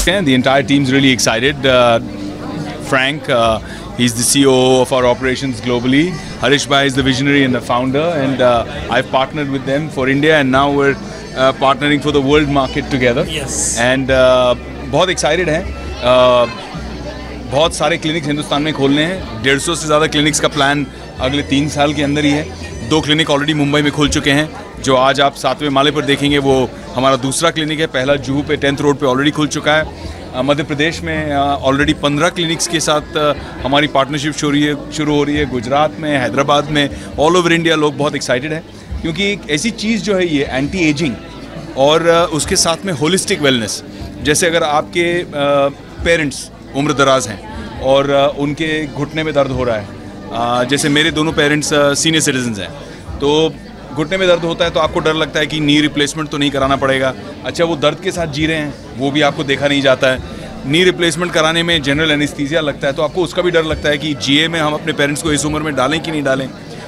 सकते हैं. The entire team's really excited. Frank, he's the COO of our operations globally. Harish Bhai is the visionary and the founder, and I've partnered with them for India, and now we're partnering for the world market together. Yes. And बहुत excited हैं. बहुत सारे clinics Hindustan में खोलने हैं. 150 से ज़्यादा clinics का प्लान अगले 3 साल के अंदर ही है. 2 क्लिनिक ऑलरेडी मुंबई में खुल चुके हैं. जो आज आप 7वें माले पर देखेंगे वो हमारा दूसरा क्लिनिक है. पहला जुहू पे 10th रोड पे ऑलरेडी खुल चुका है. मध्य प्रदेश में ऑलरेडी 15 क्लिनिक्स के साथ हमारी पार्टनरशिप शुरू हो रही है. गुजरात में, हैदराबाद में, ऑल ओवर इंडिया लोग बहुत एक्साइटेड हैं, क्योंकि एक ऐसी चीज़ जो है ये एंटी एजिंग और उसके साथ में होलिस्टिक वेलनेस. जैसे अगर आपके पेरेंट्स उम्र दराज हैं और उनके घुटने में दर्द हो रहा है, जैसे मेरे दोनों पेरेंट्स सीनियर सिटीजन्स हैं, तो घुटने में दर्द होता है तो आपको डर लगता है कि नी रिप्लेसमेंट तो नहीं कराना पड़ेगा. अच्छा, वो दर्द के साथ जी रहे हैं, वो भी आपको देखा नहीं जाता है. नी रिप्लेसमेंट कराने में जनरल एनेस्थीसिया लगता है, तो आपको उसका भी डर लगता है कि जीए में हम अपने पेरेंट्स को इस उम्र में डालें कि नहीं डालें.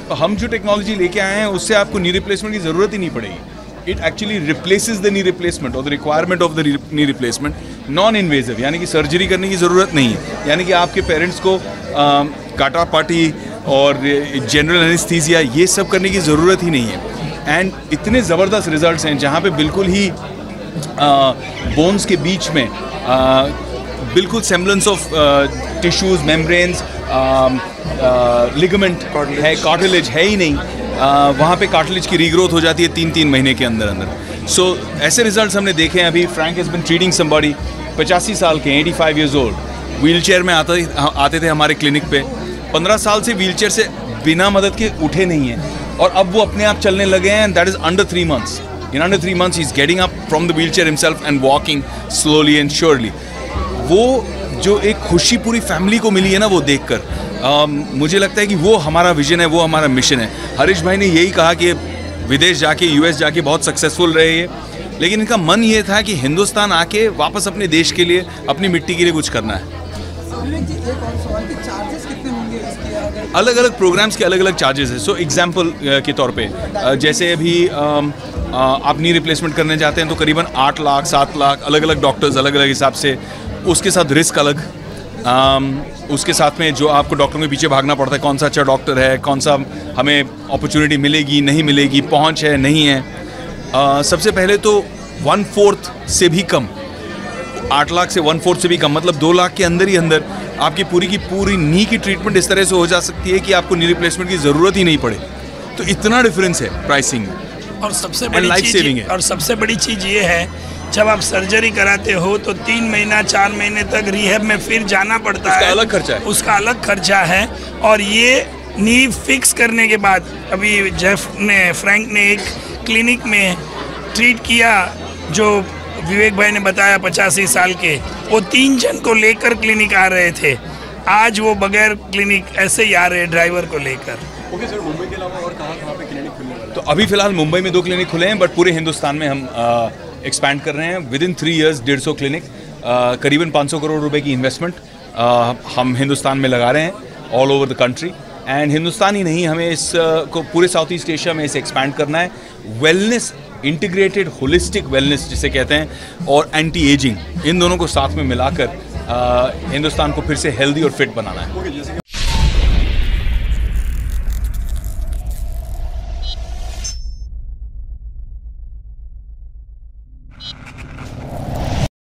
तो हम जो टेक्नोलॉजी लेके आए हैं उससे आपको नी रिप्लेसमेंट की ज़रूरत ही नहीं पड़ेगी. It actually replaces the knee replacement और the requirement of the knee replacement. Non invasive, यानी कि सर्जरी करने की ज़रूरत नहीं है. यानी कि आपके पेरेंट्स को काटा पाटी और जनरल एनेस्थीसिया ये सब करने की ज़रूरत ही नहीं है. एंड इतने ज़बरदस्त रिजल्ट्स हैं जहाँ पे बिल्कुल ही बोन्स के बीच में बिल्कुल semblance of tissues, membranes, ligament है, कार्टिलेज है ही नहीं. वहाँ पे कार्टिलेज की रीग्रोथ हो जाती है 3 महीने के अंदर अंदर. सो ऐसे रिजल्ट्स हमने देखे हैं. अभी Frank has been treating somebody 85 साल के, 85 ईयर्स ओल्ड, व्हील चेयर में आते थे हमारे क्लिनिक पे. 15 साल से व्हील चेयर से बिना मदद के उठे नहीं हैं और अब वो अपने आप चलने लगे हैं. That is under 3 months. In under 3 months he is getting up from the wheelchair himself and walking slowly and surely. वो जो एक खुशी पूरी फैमिली को मिली है ना, वो देखकर मुझे लगता है कि वो हमारा विजन है, वो हमारा मिशन है. हरीश भाई ने यही कहा कि विदेश जाके, यूएस जाके बहुत सक्सेसफुल रहे ये, लेकिन इनका मन ये था कि हिंदुस्तान आके वापस अपने देश के लिए, अपनी मिट्टी के लिए कुछ करना है. अलग अलग प्रोग्राम्स के अलग अलग चार्जेस है. सो एग्जाम्पल के तौर पे जैसे अभी आप नी रिप्लेसमेंट करने जाते हैं तो करीबन 8 लाख 7 लाख, अलग अलग डॉक्टर्स अलग अलग हिसाब से, उसके साथ रिस्क अलग, उसके साथ में जो आपको डॉक्टरों के पीछे भागना पड़ता है, कौन सा अच्छा डॉक्टर है, कौन सा हमें अपॉर्चुनिटी मिलेगी नहीं मिलेगी, पहुंच है नहीं है. सबसे पहले तो 1/4 से भी कम, 8 लाख से 1/4 से भी कम, मतलब 2 लाख के अंदर ही अंदर आपकी पूरी नी की ट्रीटमेंट इस तरह से हो जा सकती है कि आपको नी रिप्लेसमेंट की ज़रूरत ही नहीं पड़े. तो इतना डिफरेंस है प्राइसिंग में. और सबसे बड़ी चीज़ ये है, जब आप सर्जरी कराते हो तो 3 महीना 4 महीने तक रिहैब में फिर जाना पड़ता है. अलग खर्चा है, उसका अलग खर्चा है. और ये नी फिक्स करने के बाद, अभी फ्रैंक ने एक क्लिनिक में ट्रीट किया, जो विवेक भाई ने बताया 85 साल के, वो 3 जन को लेकर क्लिनिक आ रहे थे. आज वो बगैर क्लिनिक ऐसे ही आ रहे हैं ड्राइवर को लेकर. ओके सर, मुंबई के अलावा और कहाँ पे क्लिनिक खुलने वाले हैं? तो अभी फिलहाल मुंबई में 2 क्लिनिक खुले हैं, बट पूरे हिंदुस्तान में हम एक्सपैंड कर रहे हैं. विद इन 3 years 150 क्लिनिक, करीबन 500 करोड़ रुपए की इन्वेस्टमेंट हम हिंदुस्तान में लगा रहे हैं all over the country. And Hindustan ही नहीं, हमें इस को पूरे साउथ ईस्ट एशिया में इसे एक्सपैंड करना है. वेलनेस, इंटीग्रेटेड होलिस्टिक वेलनेस जिसे कहते हैं, और एंटी एजिंग, इन दोनों को साथ में मिलाकर हिंदुस्तान को फिर से हेल्दी और फिट बनाना है.